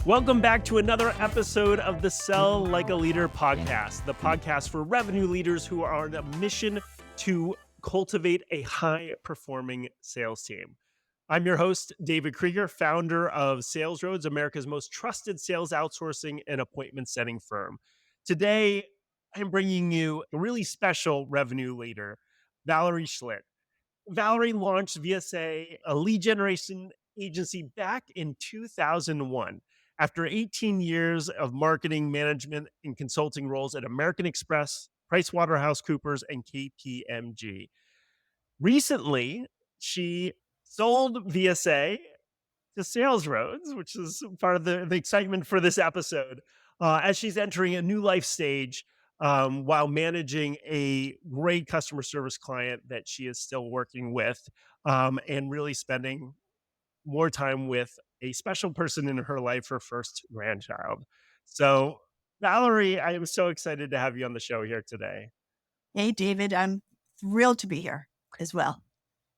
Welcome back to another episode of the Sell Like a Leader podcast, the podcast for revenue leaders who are on a mission to cultivate a high-performing sales team. I'm your host, David Kreiger, founder of Sales Roads, America's most trusted sales outsourcing and appointment setting firm. Today, I'm bringing you a really special revenue leader, Valerie Schlitt. Valerie launched VSA, a lead generation agency, back in 2001 after 18 years of marketing, management, and consulting roles at American Express, PricewaterhouseCoopers, and KPMG. Recently, she sold VSA to Sales Roads, which is part of the excitement for this episode, as she's entering a new life stage while managing a great customer service client that she is still working with, and really spending more time with a special person in her life, her first grandchild. So, Valerie, I am so excited to have you on the show here today. Hey, David, I'm thrilled to be here as well.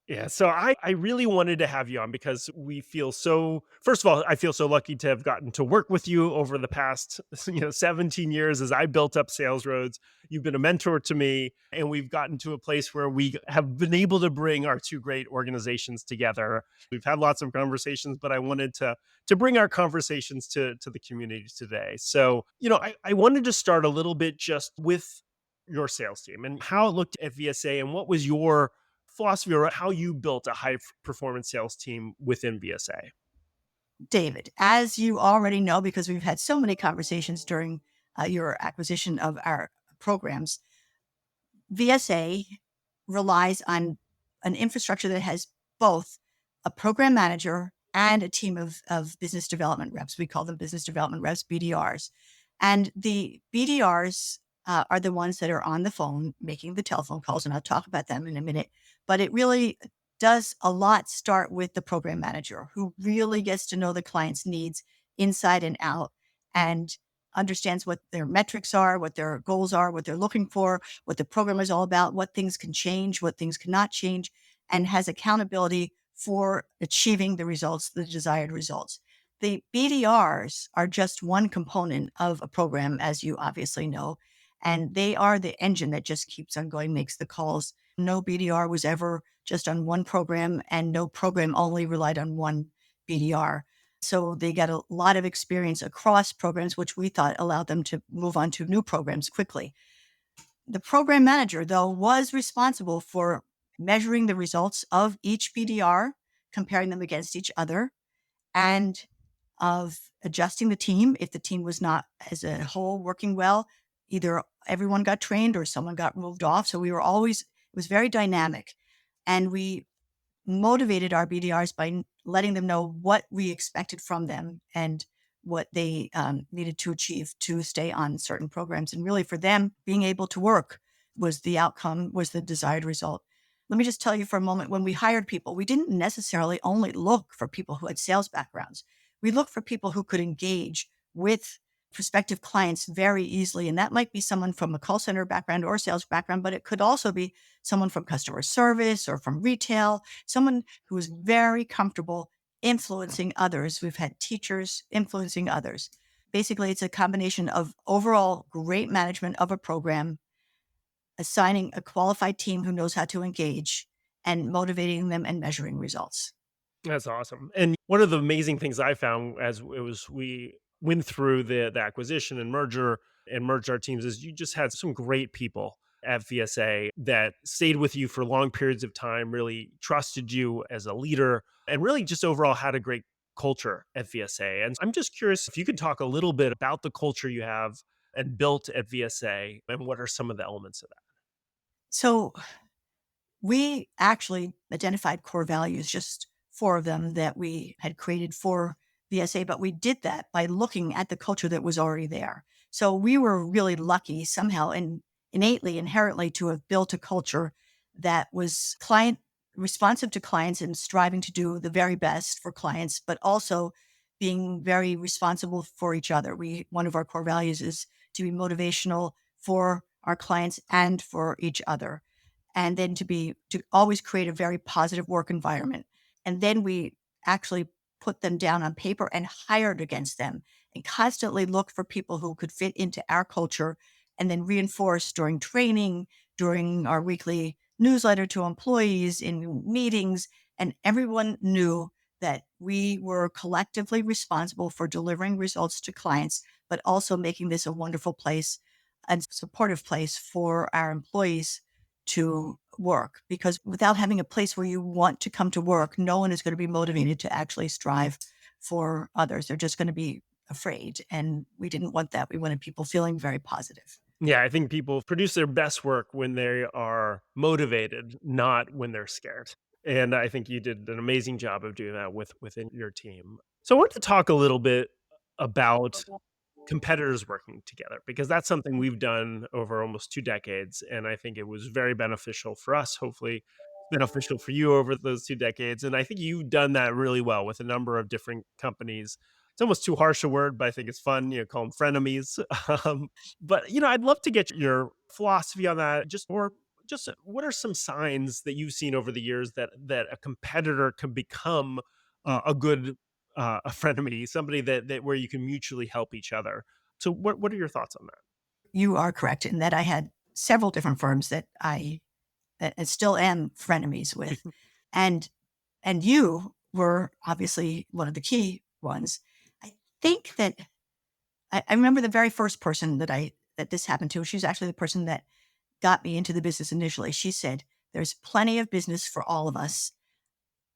Yeah, so I really wanted to have you on because we feel so, first of all, I feel so lucky to have gotten to work with you over the past, 17 years as I built up Sales Roads. You've been a mentor to me, and we've gotten to a place where we have been able to bring our two great organizations together. We've had lots of conversations, but I wanted to bring our conversations to the community today. So, I wanted to start a little bit just with your sales team and how it looked at VSA and what was your philosophy or how you built a high performance sales team within VSA. David, as you already know, because we've had so many conversations during your acquisition of our programs, VSA relies on an infrastructure that has both a program manager and a team of business development reps. We call them business development reps, BDRs. And the BDRs are the ones that are on the phone making the telephone calls, and I'll talk about them in a minute. But it really does a lot start with the program manager, who really gets to know the client's needs inside and out and understands what their metrics are, what their goals are, what they're looking for, what the program is all about, what things can change, what things cannot change, and has accountability for achieving the results, the desired results. The BDRs are just one component of a program, as you obviously know, and they are the engine that just keeps on going, makes the calls. No BDR was ever just on one program, and no program only relied on one BDR. So they got a lot of experience across programs, which we thought allowed them to move on to new programs quickly. The program manager, though, was responsible for measuring the results of each BDR, comparing them against each other, and of adjusting the team if the team was not as a whole working well. Either everyone got trained or someone got moved off. So we were always, it was very dynamic. And we motivated our BDRs by letting them know what we expected from them and what they needed to achieve to stay on certain programs. And really for them, being able to work was the outcome, was the desired result. Let me just tell you for a moment, when we hired people, we didn't necessarily only look for people who had sales backgrounds. We looked for people who could engage with prospective clients very easily. And that might be someone from a call center background or sales background, but it could also be someone from customer service or from retail, someone who is very comfortable influencing others. We've had teachers influencing others. Basically, it's a combination of overall great management of a program, assigning a qualified team who knows how to engage, and motivating them and measuring results. That's awesome. And one of the amazing things I found as we went through the acquisition and merged our teams is you just had some great people at VSA that stayed with you for long periods of time, really trusted you as a leader, and really just overall had a great culture at VSA. And I'm just curious if you could talk a little bit about the culture you have and built at VSA and what are some of the elements of that. So we actually identified core values, just 4 of them that we had created for VSA, but we did that by looking at the culture that was already there. So we were really lucky somehow and innately, inherently to have built a culture that was responsive to clients and striving to do the very best for clients, but also being very responsible for each other. One of our core values is to be motivational for our clients and for each other. And then to always create a very positive work environment. And then we actually put them down on paper and hired against them, and constantly looked for people who could fit into our culture, and then reinforced during training, during our weekly newsletter to employees, in meetings. And everyone knew that we were collectively responsible for delivering results to clients, but also making this a wonderful place and supportive place for our employees to work. Because without having a place where you want to come to work, no one is going to be motivated to actually strive for others. They're just going to be afraid. And we didn't want that. We wanted people feeling very positive. Yeah, I think people produce their best work when they are motivated, not when they're scared. And I think you did an amazing job of doing that within your team. So I want to talk a little bit about competitors working together because that's something we've done over almost 2 decades, and I think it was very beneficial for us, hopefully beneficial for you over those 2 decades, and I think you've done that really well with a number of different companies. It's almost too harsh a word, but I think it's fun, call them frenemies. But, I'd love to get your philosophy on that, just what are some signs that you've seen over the years that a competitor can become, a good a frenemy, somebody that where you can mutually help each other. So what are your thoughts on You are correct in that I had several different firms that I still am frenemies with. that? And you were obviously one of the key ones. I think that I remember the very first person that this happened to. She was actually the person that got me into the business initially. She said, "There's plenty of business for all of us.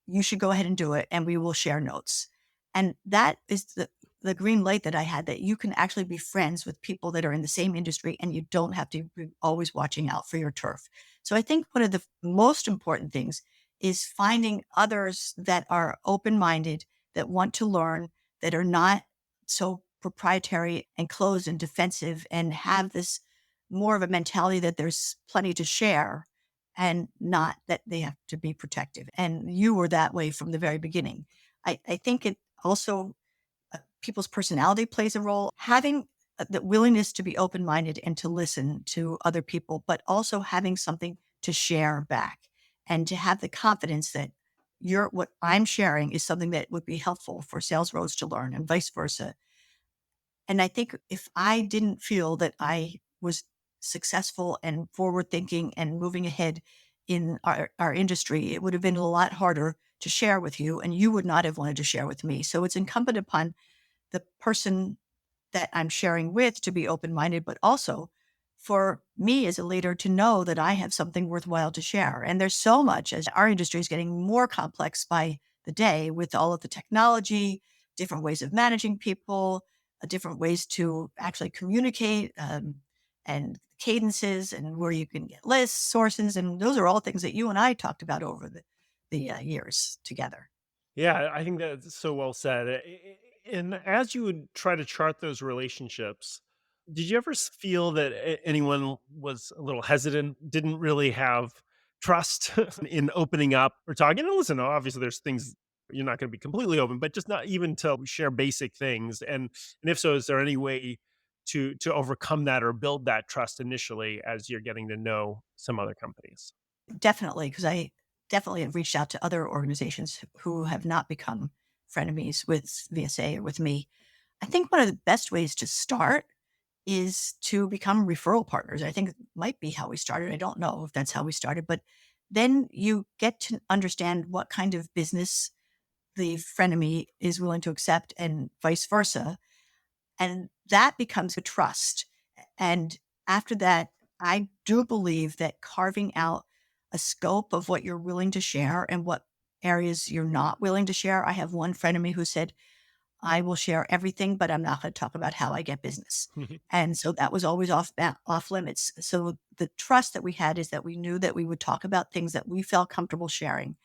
You should go ahead and do it, and we will share notes." And that is the green light that I had, that you can actually be friends with people that are in the same industry, and you don't have to be always watching out for your turf. So I think one of the most important things is finding others that are open-minded, that want to learn, that are not so proprietary and closed and defensive, and have this more of a mentality that there's plenty to share and not that they have to be protective. And you were that way from the very beginning. I think it also, people's personality plays a role. Having the willingness to be open minded and to listen to other people, but also having something to share back, and to have the confidence that what I'm sharing is something that would be helpful for sales roles to learn, and vice versa. And I think if I didn't feel that I was successful and forward thinking and moving ahead in our industry, it would have been a lot harder to share with you, and you would not have wanted to share with me. So it's incumbent upon the person that I'm sharing with to be open minded, but also for me as a leader to know that I have something worthwhile to share. And there's so much, as our industry is getting more complex by the day, with all of the technology, different ways of managing people, different ways to actually communicate, and cadences, and where you can get lists, sources. And those are all things that you and I talked about over the years together. Yeah, I think that's so well said. And as you would try to chart those relationships, did you ever feel that anyone was a little hesitant, didn't really have trust in opening up or talking? And listen, obviously, there's things you're not going to be completely open, but just not even to share basic things. And if so, is there any way to overcome that or build that trust initially as you're getting to know some other companies? Definitely, because I definitely have reached out to other organizations who have not become frenemies with VSA or with me. I think one of the best ways to start is to become referral partners. I think it might be how we started. I don't know if that's how we started, but then you get to understand what kind of business the frenemy is willing to accept, and vice versa. And that becomes a trust. And after that, I do believe that carving out a scope of what you're willing to share and what areas you're not willing to share. I have one friend of me who said, "I will share everything, but I'm not going to talk about how I get business." And so that was always off limits. So the trust that we had is that we knew that we would talk about things that we felt comfortable sharing.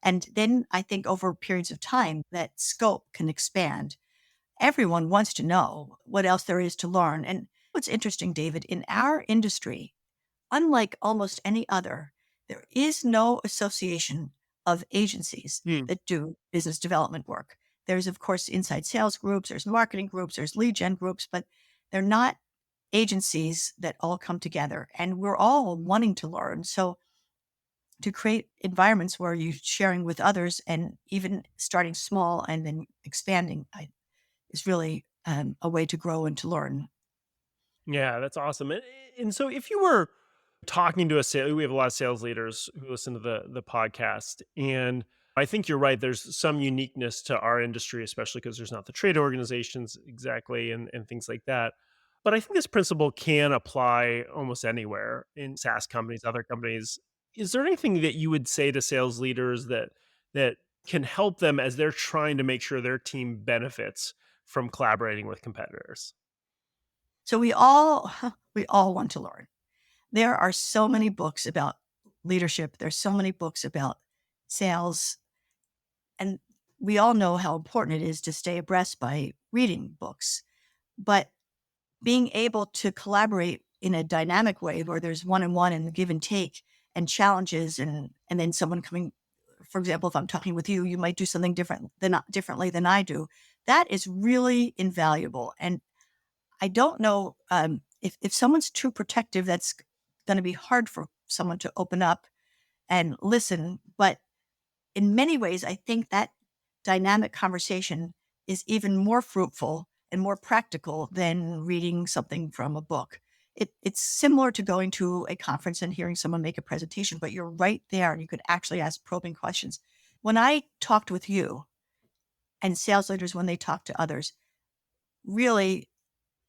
And then I think over periods of time, that scope can expand. Everyone wants to know what else there is to learn. And what's interesting, David, in our industry, unlike almost any other, there is no association of agencies Hmm. that do business development work. There's, of course, inside sales groups, there's marketing groups, there's lead gen groups, but they're not agencies that all come together. And we're all wanting to learn. So to create environments where you're sharing with others, and even starting small and then expanding is really a way to grow and to learn. Yeah, that's awesome. And so if you were talking to a sale, we have a lot of sales leaders who listen to the podcast, and I think you're right. There's some uniqueness to our industry, especially because there's not the trade organizations exactly and things like that. But I think this principle can apply almost anywhere in SaaS companies, other companies. Is there anything that you would say to sales leaders that can help them as they're trying to make sure their team benefits from collaborating with competitors? So we all we all want to learn. There are so many books about leadership. There's so many books about sales, and we all know how important it is to stay abreast by reading books. But being able to collaborate in a dynamic way where there's one-on-one and give and take and challenges, and then someone coming, for example, if I'm talking with you, you might do something differently than I do. That is really invaluable. And I don't know, if someone's too protective, that's going to be hard for someone to open up and listen. But in many ways, I think that dynamic conversation is even more fruitful and more practical than reading something from a book. It's similar to going to a conference and hearing someone make a presentation, but you're right there and you could actually ask probing questions. When I talked with you, and sales leaders, when they talk to others, really,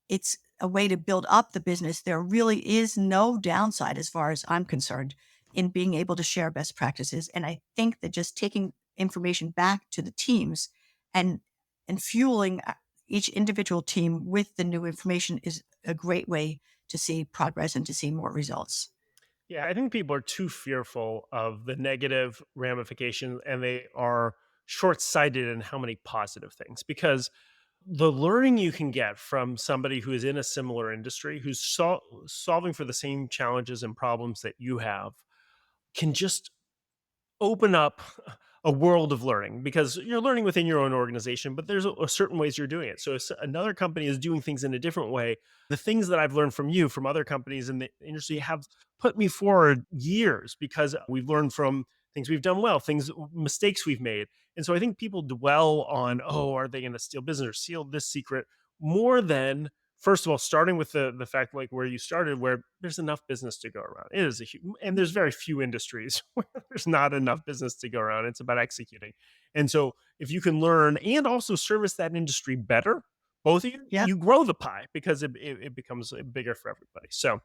it's a way to build up the business. There really is no downside, as far as I'm concerned, in being able to share best practices. And I think that just taking information back to the teams and fueling each individual team with the new information is a great way to see progress and to see more results. Yeah, I think people are too fearful of the negative ramifications and they are short sighted in how many positive things because the learning you can get from somebody who is in a similar industry, who's solving for the same challenges and problems that you have, can just open up a world of learning because you're learning within your own organization, but there's a certain ways you're doing it. So if another company is doing things in a different way, the things that I've learned from you, from other companies in the industry have put me forward years because we've learned from things we've done well, things, mistakes we've made. And so I think people dwell on, oh, are they going to steal business or steal this secret more than first of all, starting with the fact like where you started, where there's enough business to go around. It is a huge, and there's very few industries where there's not enough business to go around. It's about executing. And so if you can learn and also service that industry better, both of you, Yeah. you grow the pie because it becomes bigger for everybody. So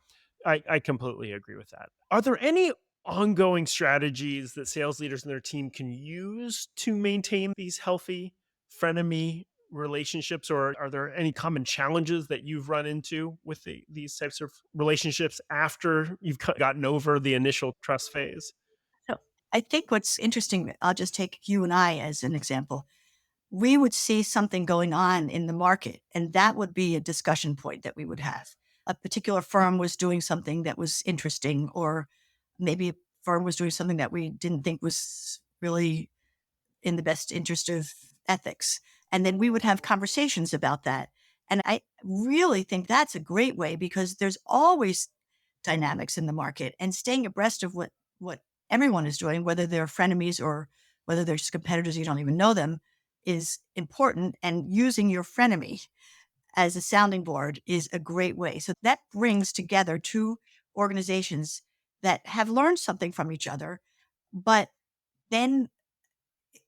I completely agree with that. Are there any ongoing strategies that sales leaders and their team can use to maintain these healthy frenemy relationships, or are there any common challenges that you've run into with these types of relationships after you've gotten over the initial trust phase? So I think what's interesting, I'll just take you and I as an example. We would see something going on in the market, and that would be a discussion point that we would have. A particular firm was doing something that was interesting, or maybe a firm was doing something that we didn't think was really in the best interest of ethics. And then we would have conversations about that. And I really think that's a great way because there's always dynamics in the market, and staying abreast of what everyone is doing, whether they're frenemies or whether they're just competitors, you don't even know them, is important. And using your frenemy as a sounding board is a great way. So that brings together two organizations that have learned something from each other, but then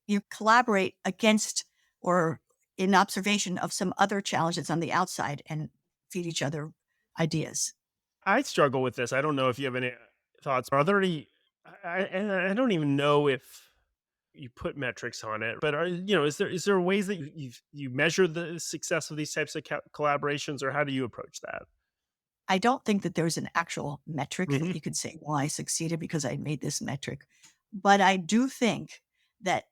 you collaborate against or in observation of some other challenges on the outside and feed each other ideas. I struggle with this. I don't know if you have any thoughts. Are there any? And I don't even know if you put metrics on it, but is there ways that you measure the success of these types of collaborations, or how do you approach that? I don't think that there's an actual metric that Hmm. you could say, well, I succeeded because I made this metric. But I do think that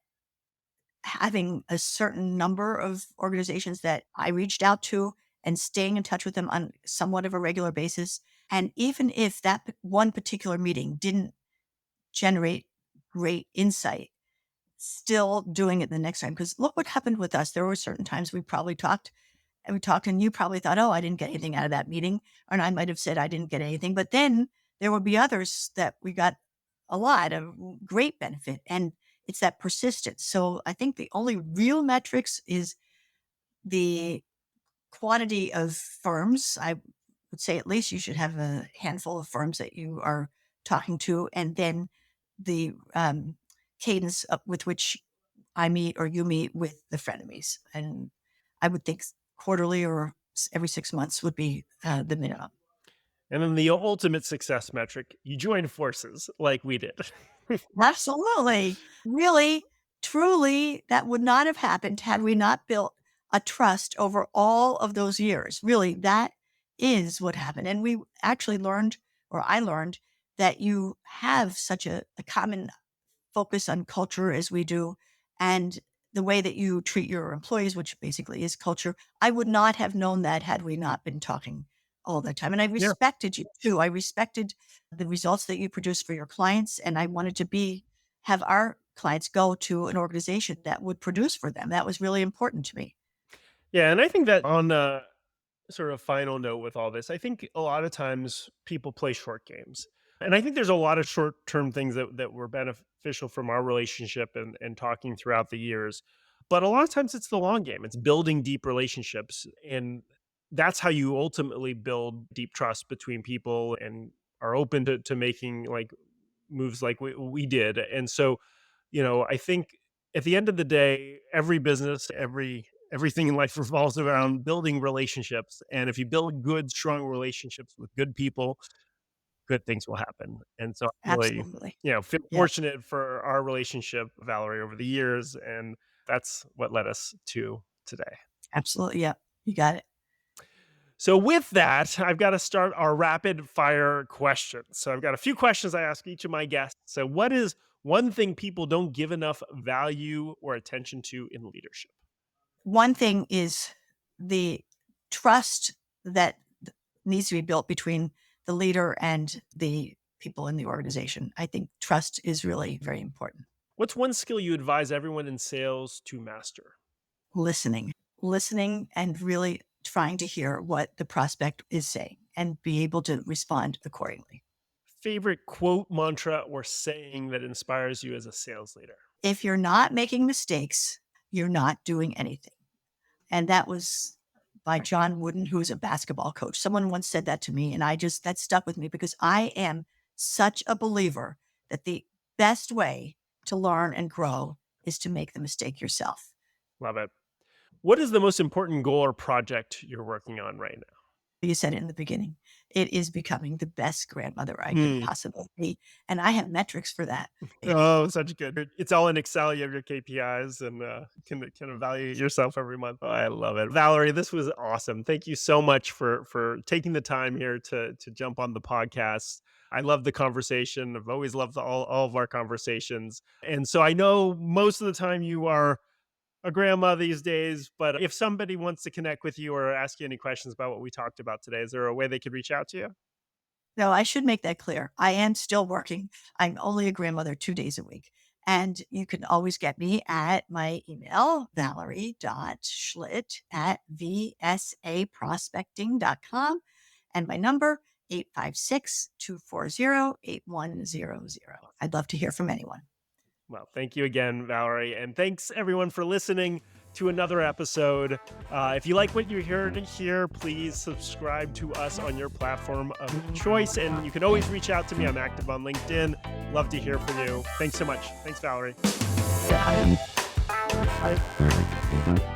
having a certain number of organizations that I reached out to and staying in touch with them on somewhat of a regular basis, and even if that one particular meeting didn't generate great insight, still doing it the next time. Because look what happened with us. There were certain times we probably talked and we talked, and you probably thought, oh, I didn't get anything out of that meeting. And I might have said I didn't get anything. But then there would be others that we got a lot of great benefit. And it's that persistence. So I think the only real metrics is the quantity of firms. I would say at least you should have a handful of firms that you are talking to, and then the cadence with which I meet or you meet with the frenemies. And I would think quarterly or every 6 months would be the minimum. And then the ultimate success metric, you join forces like we did. Absolutely. Really, truly, that would not have happened had we not built a trust over all of those years. Really, that is what happened. And we actually learned, or I learned, that you have such a common focus on culture as we do, and the way that you treat your employees, which basically is culture. I would not have known that had we not been talking all the time. And I Yeah. respected you too. I respected the results that you produce for your clients. And I wanted to have our clients go to an organization that would produce for them. That was really important to me. Yeah. And I think that on a sort of final note with all this, I think a lot of times people play short games. And I think there's a lot of short term things that were beneficial from our relationship and talking throughout the years. But a lot of times it's the long game. It's building deep relationships. And that's how you ultimately build deep trust between people and are open to making like moves like we did. And so, I think at the end of the day, every business, everything in life revolves around building relationships. And if you build good, strong relationships with good people, good things will happen. And so I really, Absolutely. feel Yeah, fortunate for our relationship, Valerie, over the years. And that's what led us to today. absolutely. Yeah, you got it. So with that, I've got to start our rapid fire questions. So I've got a few questions I ask each of my guests. So what is one thing people don't give enough value or attention to in leadership? One thing is the trust that needs to be built between the leader and the people in the organization. I think trust is really very important. What's one skill you advise everyone in sales to master? Listening and really trying to hear what the prospect is saying and be able to respond accordingly. Favorite quote, mantra, or saying that inspires you as a sales leader? If you're not making mistakes, you're not doing anything. And that was by John Wooden, who was a basketball coach. Someone once said that to me, and that stuck with me because I am such a believer that the best way to learn and grow is to make the mistake yourself. Love it. What is the most important goal or project you're working on right now? You said it in the beginning. It is becoming the best grandmother I could Hmm. possibly be. And I have metrics for that. Oh, such good. It's all in Excel. You have your KPIs and can evaluate yourself every month. Oh, I love it. Valerie, this was awesome. Thank you so much for taking the time here to jump on the podcast. I love the conversation. I've always loved all of our conversations. And so I know most of the time you are a grandma these days, but if somebody wants to connect with you or ask you any questions about what we talked about today, is there a way they could reach out to you? No, I should make that clear. I am still working. I'm only a grandmother 2 days a week. And you can always get me at my email, valerie.schlitt@vsaprospecting.com. And my number, 856-240-8100. I'd love to hear from anyone. Well, thank you again, Valerie. And thanks everyone for listening to another episode. If you like what you heard here, please subscribe to us on your platform of choice. And you can always reach out to me. I'm active on LinkedIn. Love to hear from you. Thanks so much. Thanks, Valerie. Bye.